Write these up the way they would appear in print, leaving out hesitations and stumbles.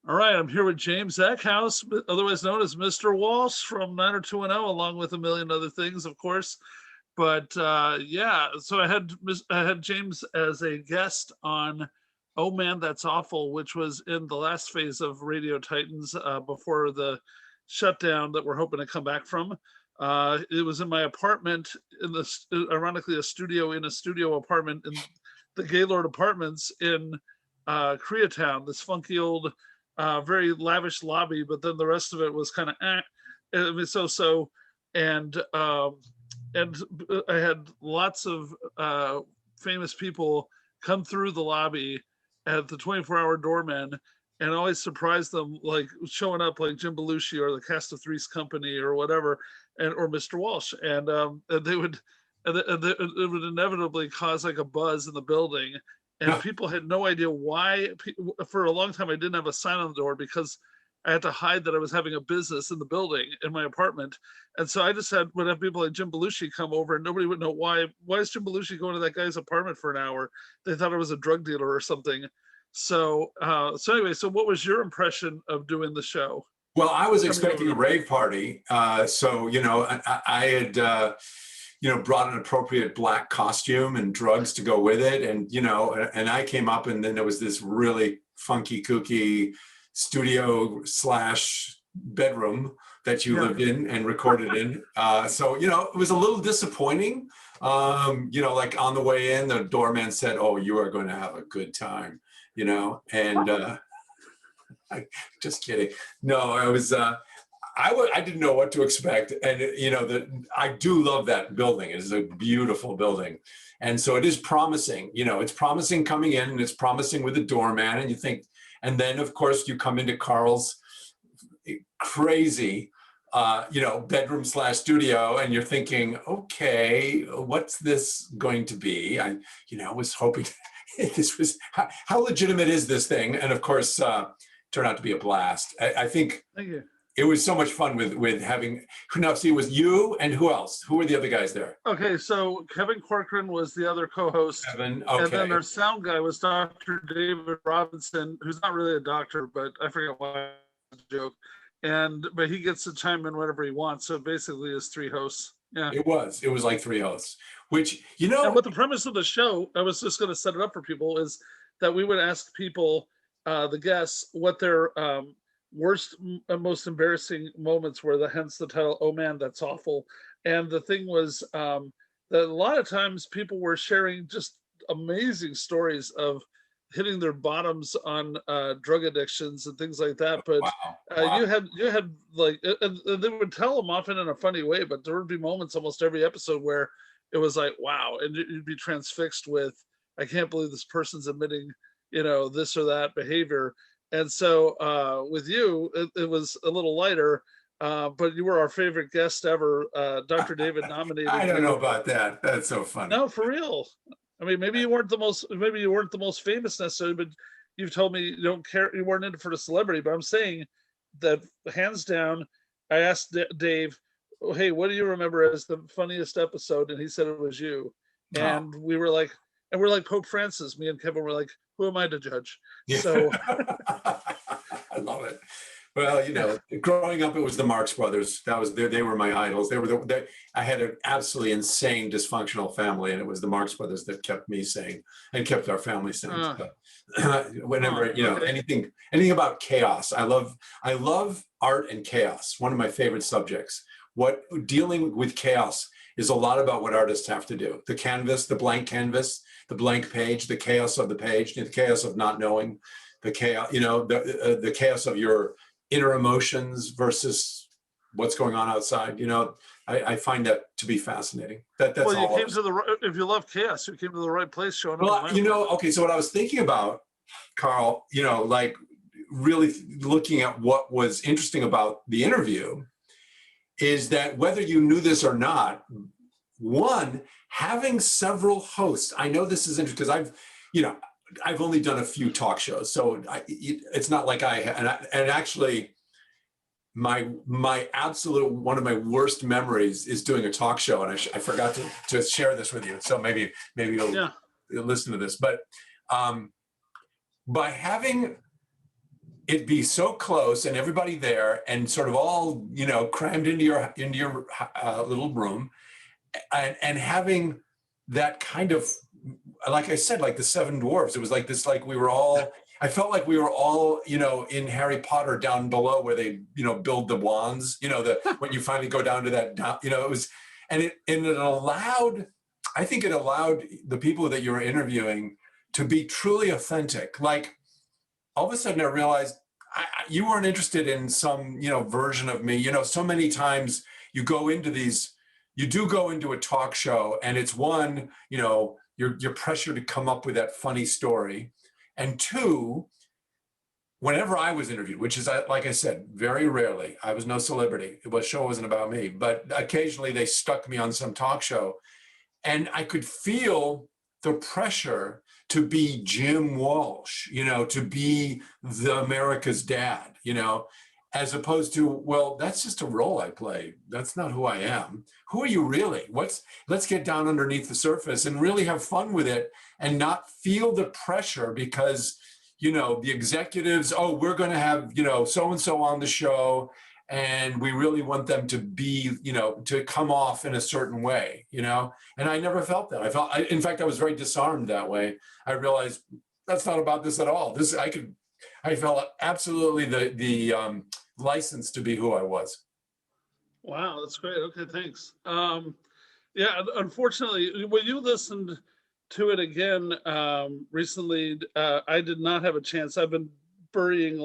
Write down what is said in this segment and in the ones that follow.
All right, I'm here with James Eckhouse, otherwise known as Mr. Walsh from 90210, along with a million other things, of course. But yeah, so I had James as a guest on "Oh Man, That's Awful," which was in the last phase of Radio Titans before the shutdown that we're hoping to come back from. It was in my apartment, ironically a studio in a studio apartment in the Gaylord Apartments in Koreatown, this funky old very lavish lobby, but then the rest of it was kind of I mean, so. And and I had lots of famous people come through the lobby at the 24-hour doorman, and always surprise them, like showing up like Jim Belushi or the cast of Three's Company or whatever, and or Mr. Walsh, and they would. It would inevitably cause like a buzz in the building, and people had no idea why. For a long time, I didn't have a sign on the door because I had to hide that I was having a business in the building in my apartment, and so I just would have people like Jim Belushi come over, and nobody would know why. Why is Jim Belushi going to that guy's apartment for an hour? They thought I was a drug dealer or something. So anyway, so what was your impression of doing the show? Well, I was expecting a rave party, so I had brought an appropriate black costume and drugs to go with it, and I came up, and then there was this really funky, kooky studio / bedroom that you lived in and recorded in. So it was a little disappointing. Like on the way in, the doorman said, "Oh, you are going to have a good time," and just kidding. No, I was. I didn't know what to expect, and I do love that building. It is a beautiful building, and so it is promising. It's promising coming in, and it's promising with the doorman, and you think. And then, of course, you come into Carl's crazy, bedroom / studio, and you're thinking, okay, what's this going to be? I was hoping this was, how legitimate is this thing? And of course, turned out to be a blast. I think it was so much fun with having, now see, it was you and who else? Who were the other guys there? Okay, so Kevin Corcoran was the other co-host. Kevin, okay. And then our sound guy was Dr. David Robinson, who's not really a doctor, but I forget why it's a joke. But he gets to chime in whenever he wants. So basically it's three hosts. Yeah. It was like three hosts, which, And what the premise of the show, I was just going to set it up for people, is that we would ask people, the guests, what their worst and most embarrassing moments were, hence the title, "Oh Man, That's Awful." And the thing was that a lot of times people were sharing just amazing stories of hitting their bottoms on drug addictions and things like that. But wow. you had like, and they would tell them often in a funny way, but there would be moments almost every episode where it was like, wow, and you'd be transfixed with, I can't believe this person's admitting, this or that behavior. And so with you, it was a little lighter, but you were our favorite guest ever. Dr. David nominated. I don't know about that. That's so funny. No, for real. I mean, maybe you weren't the most famous necessarily, but you've told me you don't care, you weren't in it for the celebrity. But I'm saying that hands down, I asked Dave, oh, hey, what do you remember as the funniest episode? And he said it was you. And we were like, and we're like Pope Francis. Me and Kevin were like, who am I to judge? Yeah. So I love it. Well, growing up, it was the Marx Brothers. They were my idols. I had an absolutely insane dysfunctional family, and it was the Marx Brothers that kept me sane and kept our family sane. Whenever anything about chaos, I love art and chaos. One of my favorite subjects. What dealing with chaos is a lot about what artists have to do. The canvas, the blank canvas, the blank page, the chaos of the page, the chaos of not knowing, the chaos, the chaos of your inner emotions versus what's going on outside. I find that to be fascinating. That's well, you all. Came to the, if you love chaos, you came to the right place showing up. Well, okay. So what I was thinking about, Carl, like really looking at what was interesting about the interview is that whether you knew this or not, one, having several hosts, I know this is interesting because I've only done a few talk shows, so it's not like and actually my absolute, one of my worst memories is doing a talk show, and I forgot to share this with you, so maybe you'll listen to this, but by having it'd be so close and everybody there and sort of all, crammed into your little room, and having that kind of, like I said, like the Seven Dwarfs. It was like this, like we were all, I felt like we were all, in Harry Potter down below where they, build the wands, when you finally go down to that, it was, and it allowed, I think it allowed the people that you were interviewing to be truly authentic. Like all of a sudden I realized you weren't interested in some, version of me. So many times you go into these, you do go into a talk show and it's one, you're pressured to come up with that funny story. And two, whenever I was interviewed, which is, like I said, very rarely, I was no celebrity. The show wasn't about me, but occasionally they stuck me on some talk show. And I could feel the pressure to be Jim Walsh, to be the America's dad, as opposed to, well, that's just a role I play. That's not who I am. Who are you really? Let's get down underneath the surface and really have fun with it and not feel the pressure because, the executives, oh, we're going to have, so-and-so on the show. And we really want them to be, to come off in a certain way, and I never felt that. In fact, I was very disarmed that way. I realized that's not about this at all. I felt absolutely the license to be who I was. Wow, that's great. Okay, thanks. Yeah, unfortunately, when you listened to it again recently, I did not have a chance. I've been burying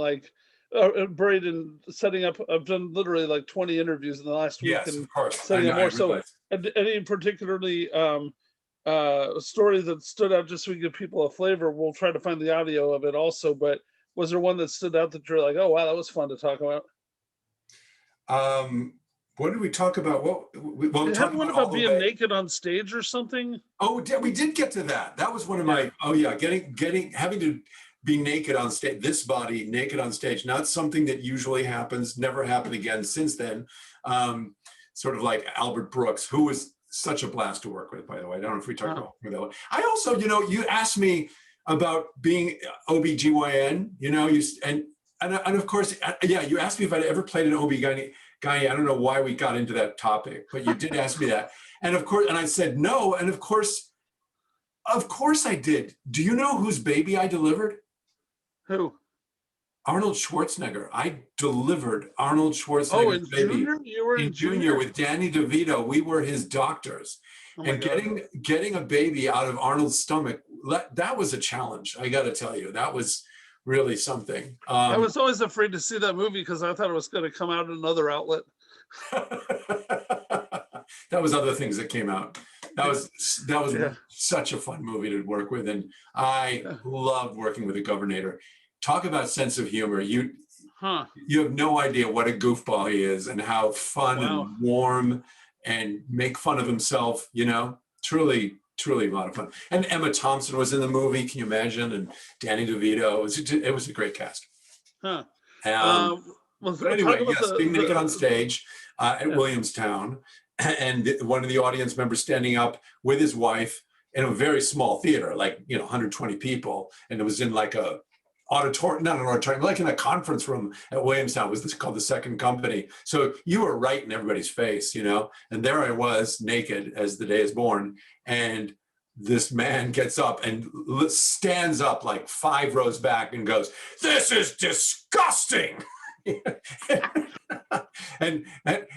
buried in setting up. I've done literally like 20 interviews in the last week Yes, and of course. setting up I more. So, realize. any particularly story that stood out, just so we give people a flavor? We'll try to find the audio of it also. But was there one that stood out that you're like, oh wow, that was fun to talk about? What did we talk about? Well, You had talking one about all about the being way. naked on stage or something. Oh, we did get to that. That was one of my, oh yeah, having to be naked on stage, this body naked on stage, not something that usually happens, never happened again since then. Sort of like Albert Brooks, who was such a blast to work with, by the way. I don't know if we talked about that. I also, you asked me about being OBGYN, and of course, yeah, you asked me if I'd ever played an OB-GYN. I don't know why we got into that topic, but you did ask me that. And of course, and I said no. And of course I did. Do you know whose baby I delivered? Who? Arnold Schwarzenegger. I delivered Arnold Oh, Schwarzenegger's in baby junior? You were in in junior junior? with Danny DeVito. We were his doctors. Oh my And God. getting a baby out of Arnold's stomach, that was a challenge. I got to tell you, that was really something. I was always afraid to see that movie because I thought it was going to come out in another outlet. That was other things that came out. That was Yeah. such a fun movie to work with, and I loved working with the Governor. Talk about sense of humor. You have no idea what a goofball he is, and how fun Wow. and warm, and make fun of himself. Truly a lot of fun. And Emma Thompson was in the movie. Can you imagine? And Danny DeVito. It was a great cast. Huh. Well, but anyway, yes, being naked on stage at Yeah. Williamstown, and one of the audience members standing up with his wife in a very small theater, like 120 people, and it was in like a auditorium, not an auditorium, like in a conference room at Williamstown. It was this called the Second Company. So you were right in everybody's face, and there I was naked as the day is born, and this man gets up and stands up like 5 rows back and goes, "This is disgusting." and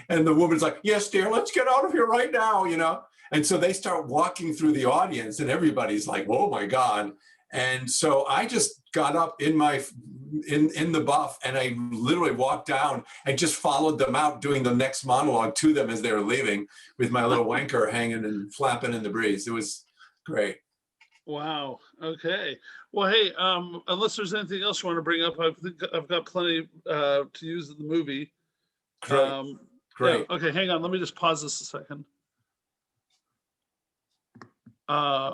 the woman's like, "Yes, dear, let's get out of here right now," And so they start walking through the audience, and everybody's like, "Oh my God." And so I just got up in the buff, and I literally walked down and just followed them out, doing the next monologue to them as they were leaving, with my little wanker hanging and flapping in the breeze. It was great. Wow. Okay. Well, hey, unless there's anything else you want to bring up, I think I've got plenty to use in the movie. Great. Great. Yeah. Okay. Hang on. Let me just pause this a second.